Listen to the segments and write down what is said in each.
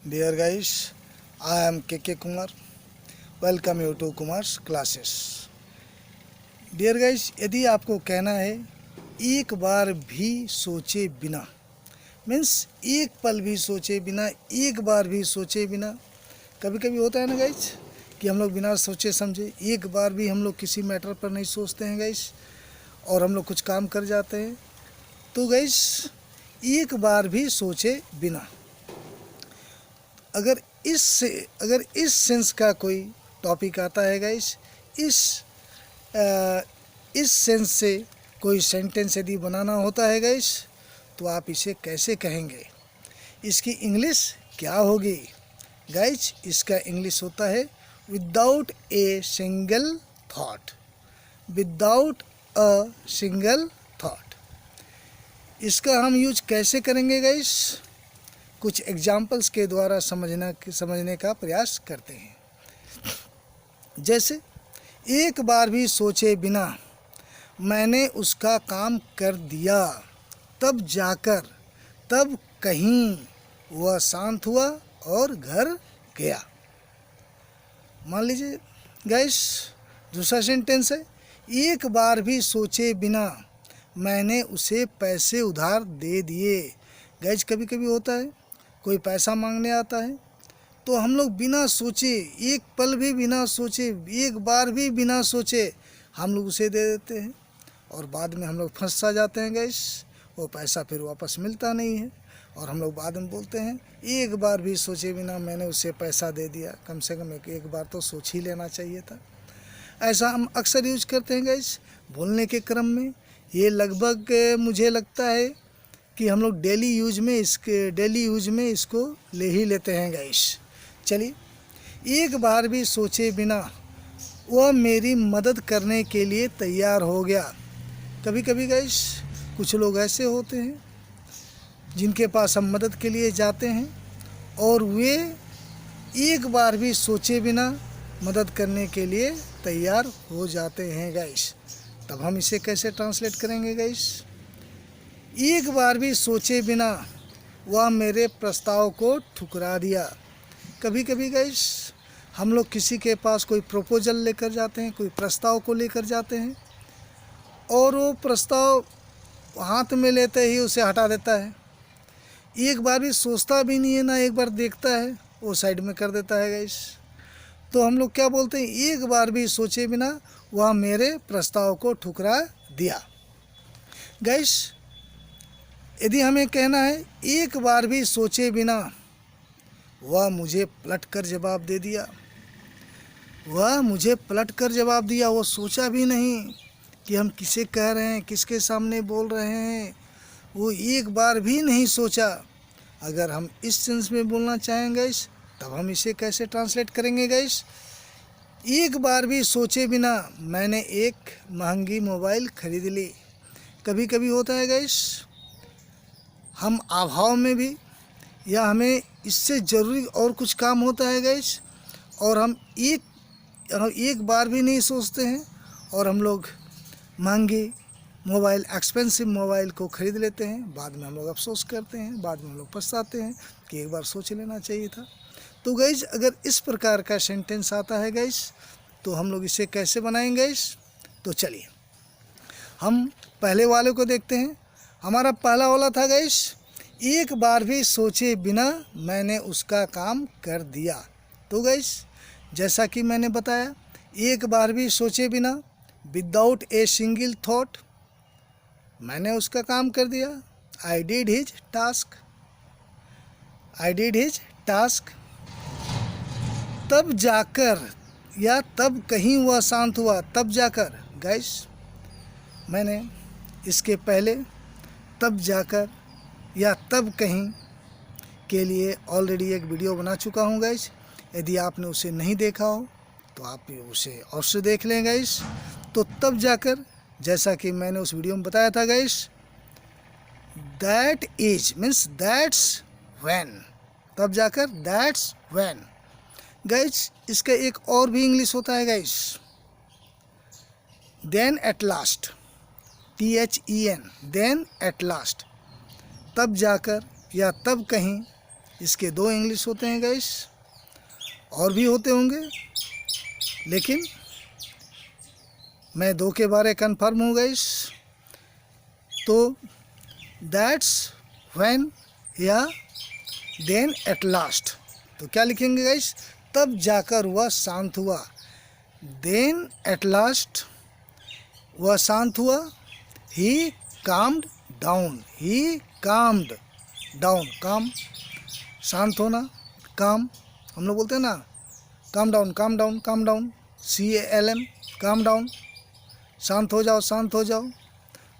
Dear guys, I am KK Kumar. Welcome you to Kumar's classes. Dear guys, यदि आपको कहना है एक बार भी सोचे बिना, मीन्स एक पल भी सोचे बिना, एक बार भी सोचे बिना, कभी कभी होता है ना गाइस कि हम लोग बिना सोचे समझे एक बार भी हम लोग किसी मैटर पर नहीं सोचते हैं गाइस, और हम लोग कुछ काम कर जाते हैं। तो गाइस एक बार भी सोचे बिना, अगर इस सेंस का कोई टॉपिक आता है गाइस, इस सेंस से कोई सेंटेंस यदि बनाना होता है गाइस, तो आप इसे कैसे कहेंगे, इसकी इंग्लिश क्या होगी गाइस? इसका इंग्लिश होता है without a single thought, without a single thought. इसका हम यूज कैसे करेंगे गाइस? कुछ एग्जाम्पल्स के द्वारा समझने का प्रयास करते हैं। जैसे एक बार भी सोचे बिना मैंने उसका काम कर दिया, तब जाकर तब कहीं वह शांत हुआ और घर गया। मान लीजिए गाइस, दूसरा सेंटेंस है, एक बार भी सोचे बिना मैंने उसे पैसे उधार दे दिए। गाइस कभी कभी होता है कोई पैसा मांगने आता है, तो हम लोग बिना सोचे, एक पल भी बिना सोचे, एक बार भी बिना सोचे हम लोग उसे दे देते हैं, और बाद में हम लोग फंस सा जाते हैं गाइस। वो पैसा फिर वापस मिलता नहीं है, और हम लोग बाद में बोलते हैं एक बार भी सोचे बिना मैंने उसे पैसा दे दिया। कम से कम एक बार तो सोच ही लेना चाहिए था। ऐसा हम अक्सर यूज करते हैं गाइस बोलने के क्रम में। ये लगभग मुझे लगता है कि हम लोग डेली यूज में इसको ले ही लेते हैं गाइस। चलिए, एक बार भी सोचे बिना वह मेरी मदद करने के लिए तैयार हो गया। कभी कभी गाइस कुछ लोग ऐसे होते हैं जिनके पास हम मदद के लिए जाते हैं, और वे एक बार भी सोचे बिना मदद करने के लिए तैयार हो जाते हैं गाइस। तब हम इसे कैसे ट्रांसलेट करेंगे गाइस? एक बार भी सोचे बिना वह मेरे प्रस्ताव को ठुकरा दिया। कभी कभी गाइस हम लोग किसी के पास कोई प्रपोजल लेकर जाते हैं, कोई प्रस्ताव को लेकर जाते हैं, और वो प्रस्ताव हाथ में लेते ही उसे हटा देता है। एक बार भी सोचता भी नहीं है ना, एक बार देखता है वो साइड में कर देता है गाइस। तो हम लोग क्या बोलते हैं? एक बार भी सोचे बिना वह मेरे प्रस्ताव को ठुकरा दिया। गाइस यदि हमें कहना है एक बार भी सोचे बिना वह मुझे पलट कर जवाब दे दिया, वह मुझे पलट कर जवाब दिया, वो सोचा भी नहीं कि हम किसे कह रहे हैं, किसके सामने बोल रहे हैं, वो एक बार भी नहीं सोचा। अगर हम इस सेंस में बोलना चाहेंगे गाइस, तब हम इसे कैसे ट्रांसलेट करेंगे गाइस? एक बार भी सोचे बिना मैंने एक महंगी मोबाइल खरीद ली। कभी कभी होता है गाइस हम अभाव में भी, या हमें इससे ज़रूरी और कुछ काम होता है गाइस, और हम एक बार भी नहीं सोचते हैं, और हम लोग महंगी मोबाइल, एक्सपेंसिव मोबाइल को ख़रीद लेते हैं। बाद में हम लोग अफसोस करते हैं, बाद में हम लोग पछताते हैं कि एक बार सोच लेना चाहिए था। तो गाइस अगर इस प्रकार का सेंटेंस आता है गाइस, तो हम लोग इसे कैसे बनाएंगे गाइस? तो चलिए हम पहले वाले को देखते हैं। हमारा पहला वाला था गाइस, एक बार भी सोचे बिना मैंने उसका काम कर दिया। तो गाइस जैसा कि मैंने बताया, एक बार भी सोचे बिना, विदाउट ए सिंगल थॉट, मैंने उसका काम कर दिया। आई did his task, I did his task. तब जाकर या तब कहीं वह शांत हुआ, तब जाकर गाइस मैंने इसके पहले तब जाकर या तब कहीं के लिए ऑलरेडी एक वीडियो बना चुका हूँ गाइस। यदि आपने उसे नहीं देखा हो तो आप उसे अवश्य देख लें गाइस। तो तब जाकर, जैसा कि मैंने उस वीडियो में बताया था guys, that is means that's when, तब जाकर दैट्स व्हेन। गाइस इसका एक और भी इंग्लिश होता है guys, then at last, THEN, then at last, तब जाकर या तब कहीं इसके दो इंग्लिश होते हैं गाइस, और भी होते होंगे, लेकिन मैं दो के बारे कन्फर्म हूँ गाइस। तो that's when ya then at last, तो क्या लिखेंगे गाइस? तब जाकर वह शांत हुआ। देन एट लास्ट वह शांत हुआ। ही काम्ड डाउन, ही काम्ड डाउन, काम शांत होना, काम हम लोग बोलते हैं ना, calm down, calm down, calm down, CALM, calm down, शांत हो जाओ, शांत हो जाओ।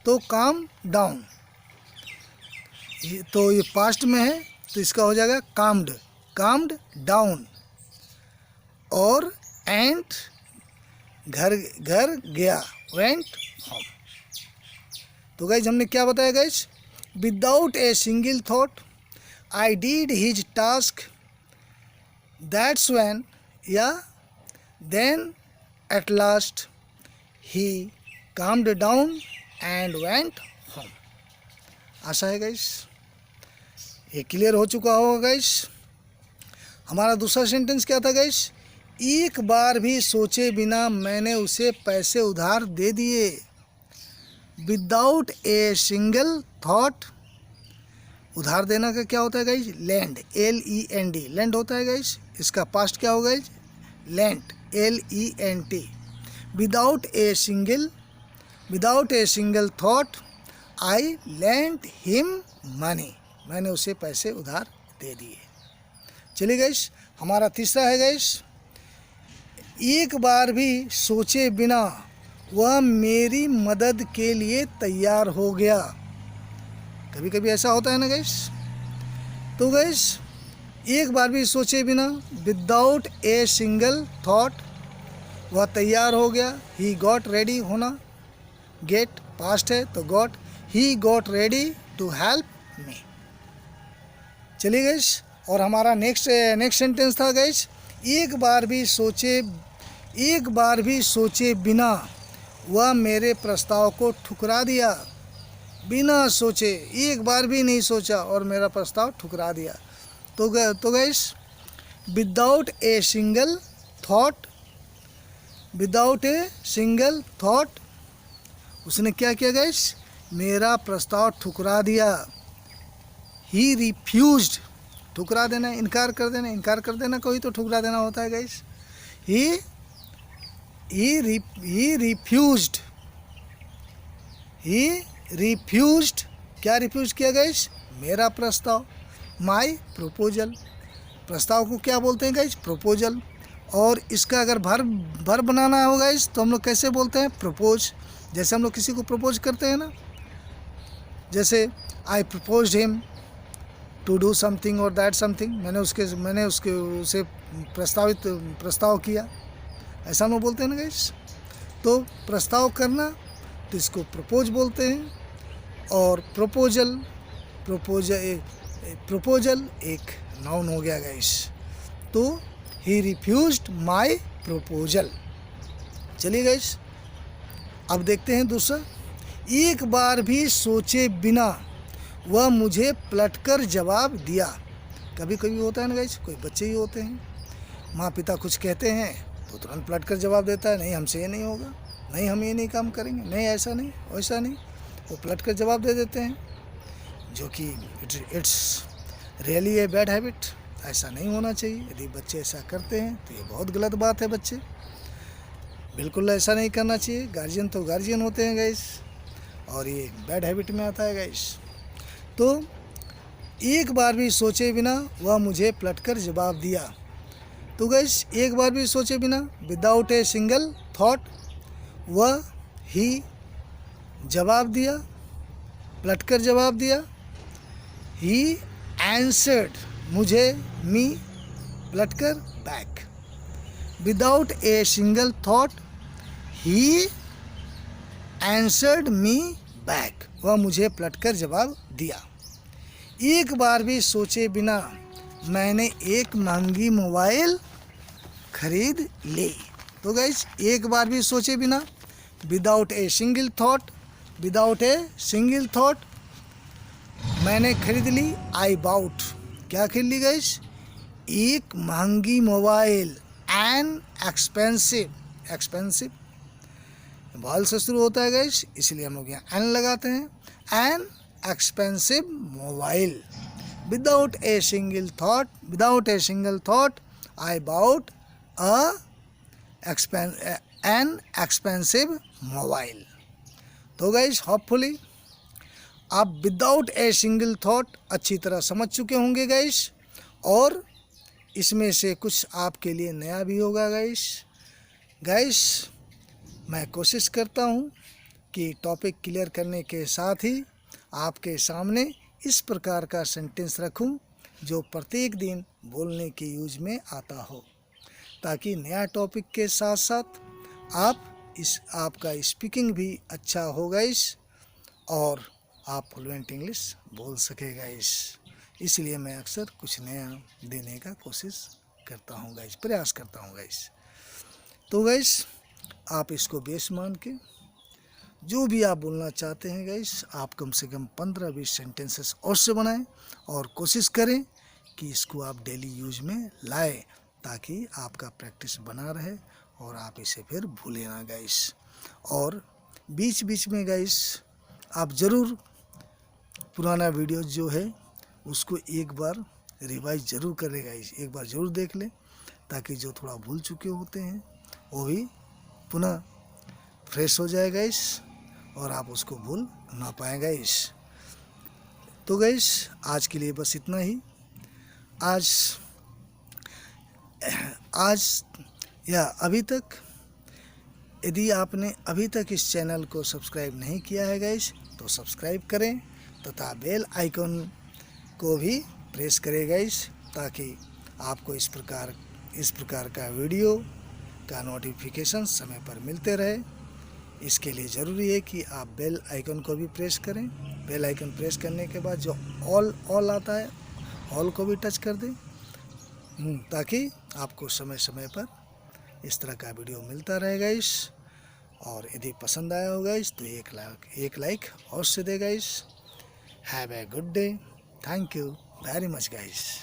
तो काम डाउन, तो ये पास्ट में है तो इसका हो जाएगा काम्ड, काम्ड डाउन। और एंड घर घर गया, वेंट होम। तो गाइज हमने क्या बताया guys? Without a single thought I did his task, that's when ya then at last he calmed down and went home. आशा है गाइज ये क्लियर हो चुका होगा गाइज। हमारा दूसरा सेंटेंस क्या था गाइज? एक बार भी सोचे बिना मैंने उसे पैसे उधार दे दिए। विदाउट ए सिंगल थॉट, उधार देना का क्या होता है गाइज? लैंड, LEND, लैंड होता है गाइज। इसका पास्ट क्या होगा guys? Lent, LENT। Without a single thought I lent him money, मैंने उसे पैसे उधार दे दिए। चलिए गाइज, हमारा तीसरा है गाइज, एक बार भी सोचे बिना वह मेरी मदद के लिए तैयार हो गया। कभी कभी ऐसा होता है ना गाइस। तो गाइस एक बार भी सोचे बिना, विदाउट ए सिंगल थॉट, वह तैयार हो गया। ही गॉट रेडी होना, गेट पास्ट है तो got, he got ready to help me. चलिए गाइस, और हमारा नेक्स्ट सेंटेंस था गाइस, एक बार भी सोचे बिना वह मेरे प्रस्ताव को ठुकरा दिया। बिना सोचे, एक बार भी नहीं सोचा और मेरा प्रस्ताव ठुकरा दिया। तो guys without a single thought उसने क्या किया गाइस? मेरा प्रस्ताव ठुकरा दिया। ही रिफ्यूज्ड, ठुकरा देना, इनकार कर देना कोई तो ठुकरा देना होता है गाइस। ही रिफ्यूज्ड, क्या रिफ्यूज किया गाइस? मेरा प्रस्ताव, माई प्रपोजल। प्रस्ताव को क्या बोलते हैं गाइस? प्रपोजल। और इसका अगर भर बनाना हो गाइस तो हम लोग कैसे बोलते हैं? प्रपोज। जैसे हम लोग किसी को प्रपोज करते हैं ना, जैसे I proposed him to do something और दैट समथिंग, मैंने उसे प्रस्ताव किया, ऐसा हम लोग बोलते हैं ना गाइस। तो प्रस्ताव करना तो इसको प्रपोज बोलते हैं। और प्रपोजल एक नाउन हो गया गाइस। तो ही रिफ्यूज्ड माई प्रपोजल। चलिए गाइस, अब देखते हैं दूसरा, एक बार भी सोचे बिना वह मुझे पलटकर जवाब दिया। कभी कभी होता है ना गाइस, कोई बच्चे ही होते हैं, माँ पिता कुछ कहते हैं तो तुरंत पलटकर जवाब देता है, नहीं हमसे ये नहीं होगा, नहीं हम ये नहीं काम करेंगे, नहीं ऐसा नहीं वैसा नहीं, वो पलटकर जवाब दे देते हैं, जो कि it's really a bad habit. ऐसा नहीं होना चाहिए। यदि बच्चे ऐसा करते हैं तो ये बहुत गलत बात है। बच्चे बिल्कुल ऐसा नहीं करना चाहिए। गार्जियन तो गार्जियन होते हैं गाइस, और ये बैड हैबिट में आता है गाइस। तो एक बार भी सोचे बिना वह मुझे पलटकर जवाब दिया। तो गाइस एक बार भी सोचे बिना, विदाउट ए सिंगल थॉट, वह ही जवाब दिया, पलटकर जवाब दिया। ही एंसर्ड, मुझे, मी, पलटकर back. Without a single thought he answered me back, वह मुझे पलटकर जवाब दिया। एक बार भी सोचे बिना मैंने एक महंगी मोबाइल खरीद ली। तो गाइस एक बार भी सोचे बिना, विदाउट ए सिंगल थॉट मैंने खरीद ली। आई बाउट, क्या खरीद ली गाइस? एक महंगी mobile, an expensive, expensive wall से शुरू होता है गाइस, इसलिए हम लोग यहाँ एन लगाते हैं। An expensive mobile, without a single thought I bought an expensive mobile. तो गाइस होपफुली आप विदाउट ए सिंगल थॉट अच्छी तरह समझ चुके होंगे गाइस, और इसमें से कुछ आपके लिए नया भी होगा गाइस। मैं कोशिश करता हूँ कि टॉपिक क्लियर करने के साथ ही आपके सामने इस प्रकार का सेंटेंस रखूँ जो प्रत्येक दिन बोलने के यूज में आता हो, ताकि नया टॉपिक के साथ साथ आपका स्पीकिंग भी अच्छा हो गाइस, और आप फ्लुएंट इंग्लिश बोल सके गाइस। इसलिए मैं अक्सर कुछ नया देने का कोशिश करता हूँ गाइस, प्रयास करता हूँ गाइस। तो गाइस आप इसको बेस मान के जो भी आप बोलना चाहते हैं गाइस, आप कम से कम 15-20 सेंटेंसेस और से बनाएं, और कोशिश करें कि इसको आप डेली यूज में लाएं, ताकि आपका प्रैक्टिस बना रहे और आप इसे फिर भूलें ना गाइस। और बीच बीच में गाइस आप ज़रूर पुराना वीडियो जो है उसको एक बार रिवाइज ज़रूर करें गाइस, एक बार ज़रूर देख लें, ताकि जो थोड़ा भूल चुके होते हैं वो भी पुनः फ्रेश हो जाए गाइस, और आप उसको भूल ना पाए गाइस। तो गाइस आज के लिए बस इतना ही। आज या अभी तक यदि आपने अभी तक इस चैनल को सब्सक्राइब नहीं किया है गाइस, तो सब्सक्राइब करें तथा बेल आइकन को भी प्रेस करें गाइस, ताकि आपको इस प्रकार का वीडियो का नोटिफिकेशन समय पर मिलते रहे। इसके लिए ज़रूरी है कि आप बेल आइकन को भी प्रेस करें। बेल आइकन प्रेस करने के बाद जो ऑल आता है, ऑल को भी टच कर दें, ताकि आपको समय समय पर इस तरह का वीडियो मिलता रहे गाइस। और यदि पसंद आया हो गाइस तो एक लाइक और से दे guys. Have a good day, thank you very much guys.